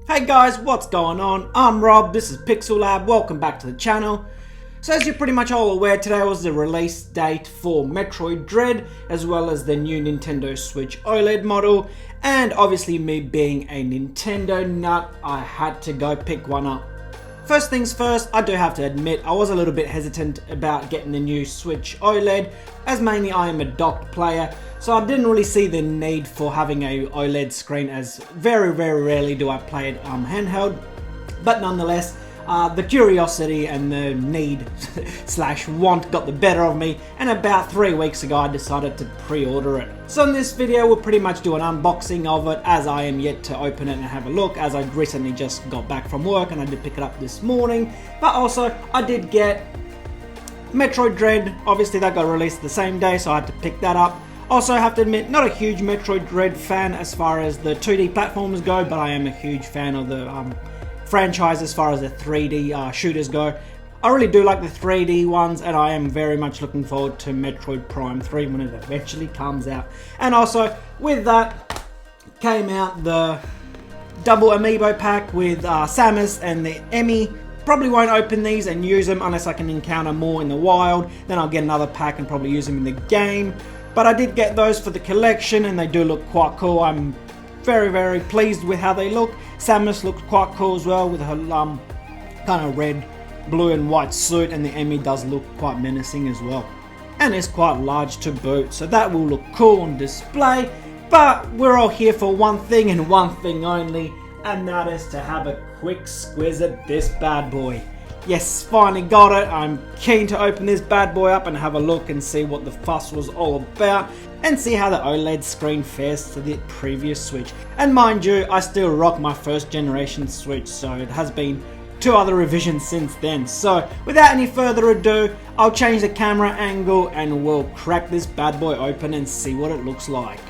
Hey guys, what's going on? I'm Rob, this is Pixel Lab, welcome back to the channel. So as you're pretty much all aware, today was the release date for Metroid Dread, as well as the new Nintendo Switch OLED model, and obviously me being a Nintendo nut, I had to go pick one up. First things first, I do have to admit I was a little bit hesitant about getting the new Switch OLED, as mainly I am a docked player, so I didn't really see the need for having a OLED screen, as very rarely do I play it handheld. But nonetheless, the curiosity and the need slash want got the better of me, and about 3 weeks ago I decided to pre-order it. So in this video we'll pretty much do an unboxing of it, as I am yet to open it and have a look, as I recently just got back from work and I did pick it up this morning. But also I did get Metroid Dread, obviously that got released the same day, so I had to pick that up. Also I have to admit, not a huge Metroid Dread fan as far as the 2D platforms go, but I am a huge fan of the franchise as far as the 3D shooters go. I really do like the 3D ones, and I am very much looking forward to Metroid Prime 3 when it eventually comes out. And also, with that came out the double Amiibo pack with Samus and the Emmy. Probably won't open these and use them unless I can encounter more in the wild. Then I'll get another pack and probably use them in the game. But I did get those for the collection, and they do look quite cool. I'm very pleased with how they look. Samus looks quite cool as well with her kind of red, blue and white suit, and the Emmy does look quite menacing as well. And it's quite large to boot, so that will look cool on display. But we're all here for one thing and one thing only, and that is to have a quick squiz at this bad boy. Yes, finally got it. I'm keen to open this bad boy up and have a look and see what the fuss was all about, and see how the OLED screen fares to the previous Switch. And mind you, I still rock my first generation Switch, so it has been 2 other revisions since then. So without any further ado, I'll change the camera angle and we'll crack this bad boy open and see what it looks like.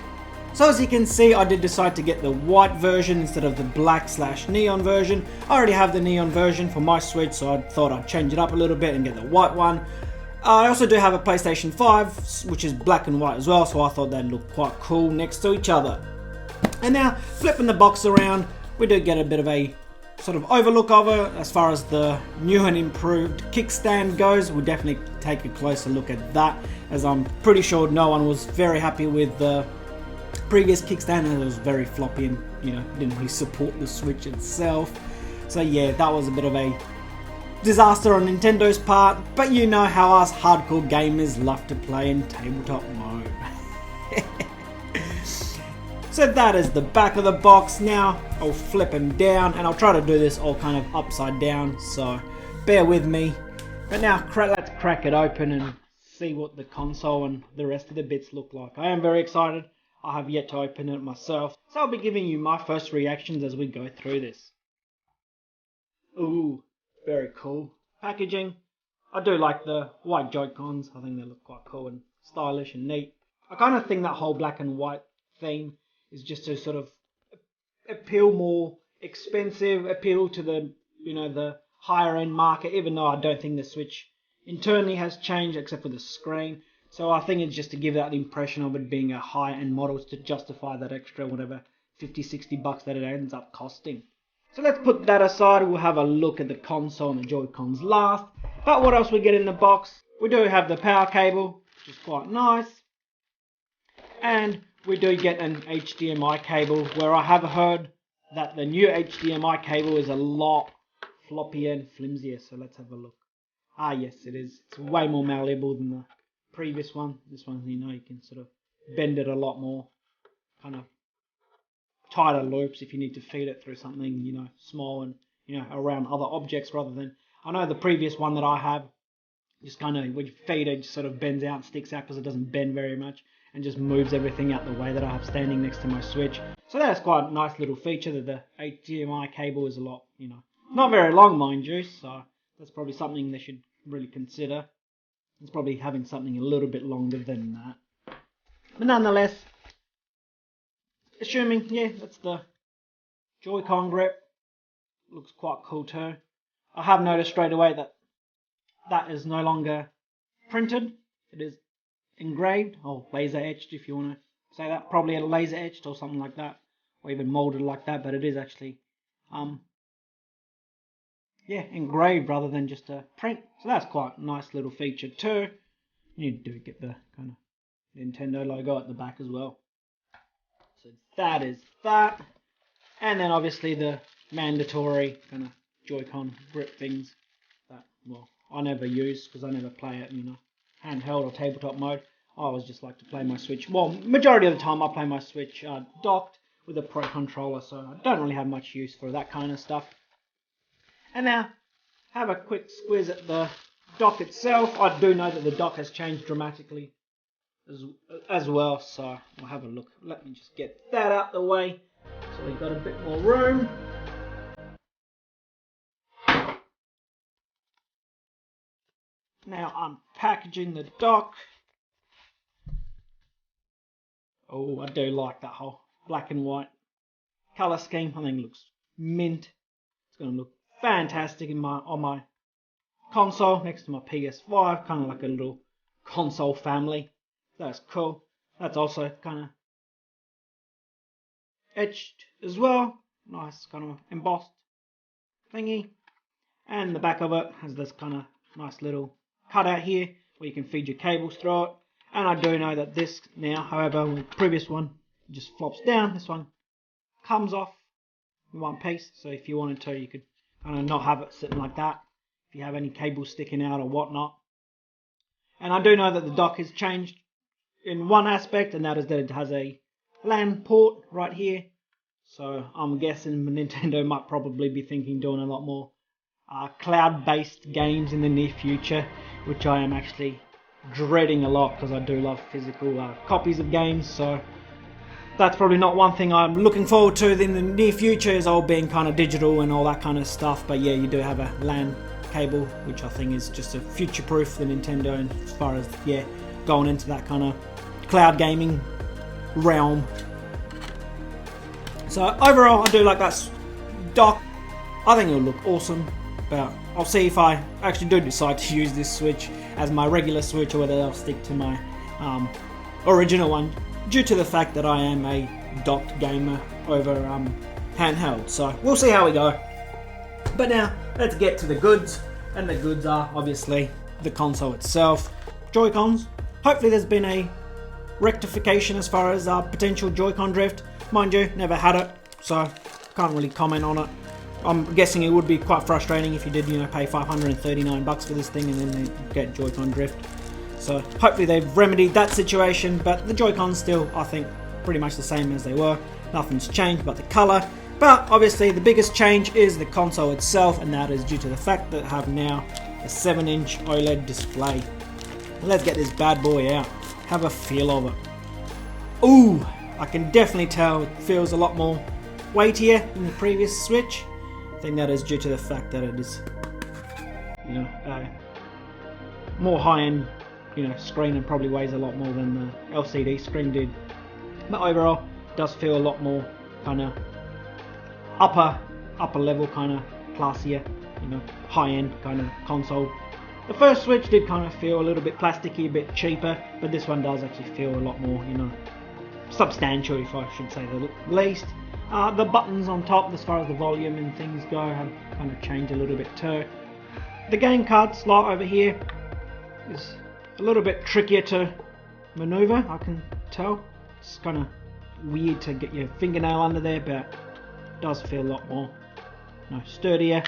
So as you can see, I did decide to get the white version instead of the black / neon version. I already have the neon version for my Switch, so I thought I'd change it up a little bit and get the white one. I also do have a PlayStation 5, which is black and white as well, so I thought they'd look quite cool next to each other. And now, flipping the box around, we do get a bit of a sort of overlook of it. As far as the new and improved kickstand goes, we'll definitely take a closer look at that, as I'm pretty sure no one was very happy with the previous kickstand, and it was very floppy and, you know, didn't really support the Switch itself. So yeah, that was a bit of a disaster on Nintendo's part, but you know how us hardcore gamers love to play in tabletop mode. So that is the back of the box. Now I'll flip them down, and I'll try to do this all kind of upside down, so bear with me. But now let's crack it open and see what the console and the rest of the bits look like. I am very excited. I have yet to open it myself, so I'll be giving you my first reactions as we go through this. Ooh, very cool packaging. I do like the white Joy-Cons. I think they look quite cool and stylish and neat. I kind of think that whole black and white theme is just to sort of appeal more expensive, appeal to the, you know, the higher end market, even though I don't think the Switch internally has changed except for the screen. So I think it's just to give that impression of it being a high-end model, to justify that extra whatever $50-60 that it ends up costing. So let's put that aside. We'll have a look at the console and the Joy-Cons last. But what else we get in the box? We do have the power cable, which is quite nice. And we do get an HDMI cable, where I have heard that the new HDMI cable is a lot floppier and flimsier. So let's have a look. Ah yes, it is. It's way more malleable than the previous one. This one, you know, you can sort of bend it a lot more, kind of tighter loops if you need to feed it through something, you know, small and, you know, around other objects, rather than, I know the previous one that I have just kind of, when you feed it, just sort of bends out and sticks out, because it doesn't bend very much and just moves everything out the way that I have standing next to my Switch. So that's quite a nice little feature, that the HDMI cable is a lot, you know, not very long, mind you, so that's probably something they should really consider. It's probably having something a little bit longer than that. But nonetheless, assuming, yeah, that's the Joy-Con grip. Looks quite cool too. I have noticed straight away that that is no longer printed. It is engraved, or laser etched if you want to say that. Probably a laser etched or something like that, or even molded like that, but it is actually yeah, engraved rather than just a print. So that's quite a nice little feature too. You do get the kind of Nintendo logo at the back as well. So that is that. And then obviously the mandatory kind of Joy-Con grip things that, well, I never use because I never play it in handheld or tabletop mode. I always just like to play my Switch. Well, majority of the time I play my Switch docked with a Pro controller, so I don't really have much use for that kind of stuff. And now, have a quick squiz at the dock itself. I do know that the dock has changed dramatically as well, so we'll have a look. Let me just get that out the way so we've got a bit more room. Now I'm packaging the dock. Oh, I do like that whole black and white color scheme. I think it looks mint. It's going to look fantastic on my console next to my PS5, kind of like a little console family. That's cool. That's also kind of etched as well. Nice kind of embossed thingy. And the back of it has this kind of nice little cutout here where you can feed your cables through it. And I do know that this now, however, with the previous one, it just flops down. This one comes off in one piece. So if you wanted to, you could kind of not have it sitting like that if you have any cables sticking out or whatnot. And I do know that the dock has changed in one aspect, and that is that it has a LAN port right here. So I'm guessing Nintendo might probably be thinking doing a lot more cloud-based games in the near future, which I am actually dreading a lot because I do love physical copies of games. So that's probably not one thing I'm looking forward to in the near future, is all being kind of digital and all that kind of stuff. But yeah, you do have a LAN cable, which I think is just a future-proof for Nintendo, and as far as going into that kind of cloud gaming realm. So overall, I do like that dock. I think it'll look awesome, but I'll see if I actually do decide to use this Switch as my regular Switch, or whether I'll stick to my original one, due to the fact that I am a docked gamer over handheld. So we'll see how we go. But now, let's get to the goods. And the goods are obviously the console itself. Joy-Cons. Hopefully there's been a rectification as far as potential Joy-Con drift. Mind you, never had it, so can't really comment on it. I'm guessing it would be quite frustrating if you did, pay $539 for this thing and then get Joy-Con drift. So hopefully they've remedied that situation, but the Joy-Cons still, I think, pretty much the same as they were. Nothing's changed but the color. But obviously the biggest change is the console itself, and that is due to the fact that I have now a 7-inch OLED display. Let's get this bad boy out. Have a feel of it. Ooh, I can definitely tell it feels a lot more weightier than the previous Switch. I think that is due to the fact that it is, more high-end, screen, and probably weighs a lot more than the LCD screen did. But overall, it does feel a lot more kind of upper level, kind of classier, high-end kind of console. The first Switch did kind of feel a little bit plasticky, a bit cheaper, but this one does actually feel a lot more, substantial, if I should say the least. The buttons on top, as far as the volume and things go, have kind of changed a little bit too. The game card slot over here is a little bit trickier to maneuver, I can tell. It's kind of weird to get your fingernail under there, but it does feel a lot more sturdier.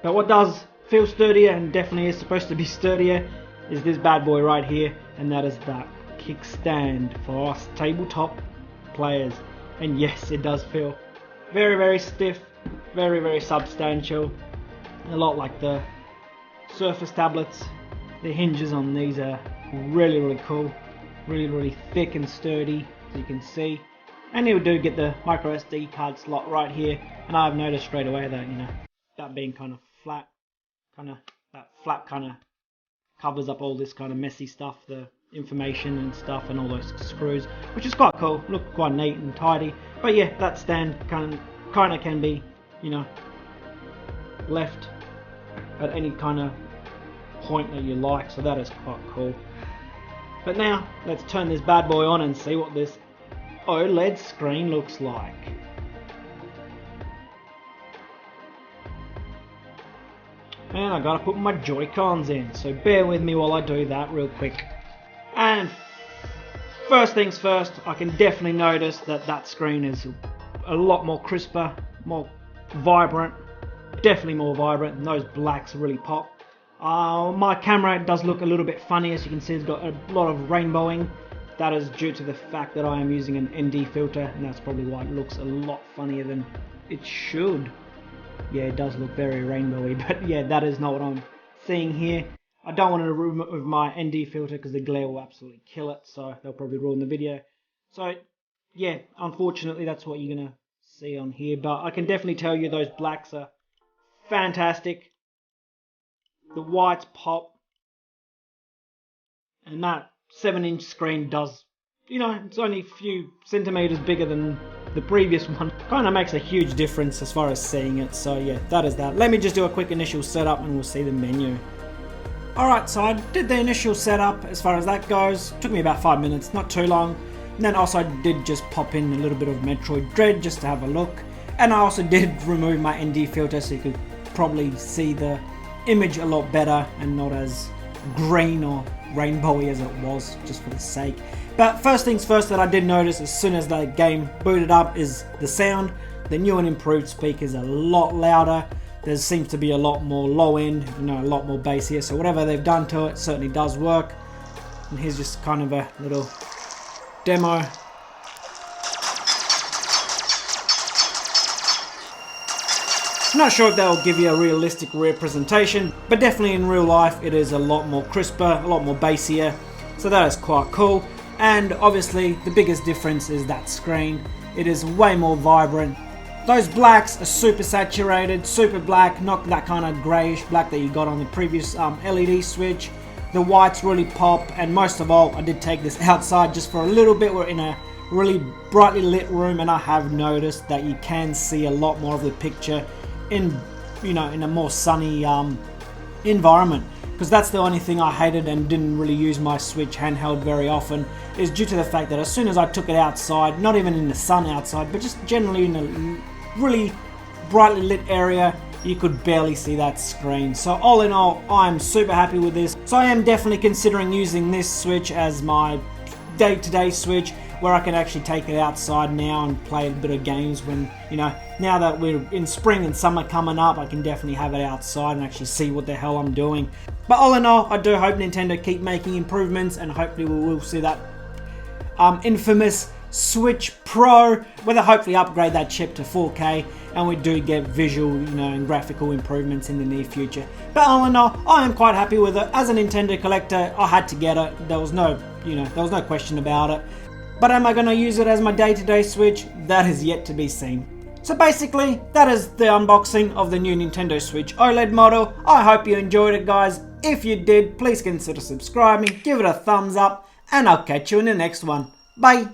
But what does feel sturdier, and definitely is supposed to be sturdier, is this bad boy right here, and that is that kickstand for us tabletop players. And yes, it does feel very, very stiff, very, very substantial, a lot like the Surface tablets. The hinges on these are really, really cool, really, really thick and sturdy, as you can see. And you do get the micro SD card slot right here, and I've noticed straight away that that being kind of flat, that flap kind of covers up all this kind of messy stuff, the information and stuff, and all those screws, which is quite cool. Look quite neat and tidy. But yeah, that stand kind of can be, left at any kind of point that you like, so that is quite cool. But now let's turn this bad boy on and see what this OLED screen looks like. And I gotta put my Joy-Cons in, so bear with me while I do that real quick. And first things first, I can definitely notice that that screen is a lot more crisper, more vibrant, definitely more vibrant, and those blacks really pop. My camera does look a little bit funny, as you can see it's got a lot of rainbowing. That is due to the fact that I am using an ND filter, and that's probably why it looks a lot funnier than it should. Yeah, it does look very rainbowy, but yeah, that is not what I'm seeing here. I don't want to remove my ND filter because the glare will absolutely kill it, so they'll probably ruin the video. So yeah, unfortunately that's what you're going to see on here, but I can definitely tell you those blacks are fantastic. The whites pop, and that 7-inch screen does, you know, it's only a few centimeters bigger than the previous one. Kind of makes a huge difference as far as seeing it, so yeah, that is that. Let me just do a quick initial setup and we'll see the menu. Alright, so I did the initial setup as far as that goes. Took me about 5 minutes, not too long. And then also I did just pop in a little bit of Metroid Dread just to have a look. And I also did remove my ND filter so you could probably see the image a lot better and not as green or rainbowy as it was, just for the sake. But first things first that I did notice as soon as the game booted up is the sound. The new and improved speakers are a lot louder. There seems to be a lot more low end, you know, a lot more bass here. So whatever they've done to it certainly does work. And here's just kind of a little demo. I'm not sure if they'll give you a realistic representation, but definitely in real life it is a lot more crisper, a lot more bassier, so that is quite cool. And obviously the biggest difference is that screen. It is way more vibrant. Those blacks are super saturated, super black, not that kind of greyish black that you got on the previous LED Switch. The whites really pop, and most of all, I did take this outside just for a little bit. We're in a really brightly lit room, and I have noticed that you can see a lot more of the picture in, you know, in a more sunny environment, because that's the only thing I hated and didn't really use my Switch handheld very often, is due to the fact that as soon as I took it outside, not even in the sun outside, but just generally in a really brightly lit area, you could barely see that screen. So all in all, I'm super happy with this. So I am definitely considering using this Switch as my day-to-day Switch, where I can actually take it outside now and play a bit of games when, you know, now that we're in spring and summer coming up, I can definitely have it outside and actually see what the hell I'm doing. But all in all, I do hope Nintendo keep making improvements, and hopefully we will see that infamous Switch Pro, where they hopefully upgrade that chip to 4K and we do get visual, you know, and graphical improvements in the near future. But all in all, I am quite happy with it. As a Nintendo collector, I had to get it. There was no, you know, there was no question about it. But am I going to use it as my day-to-day Switch? That is yet to be seen. So basically, that is the unboxing of the new Nintendo Switch OLED model. I hope you enjoyed it, guys. If you did, please consider subscribing, give it a thumbs up, and I'll catch you in the next one. Bye!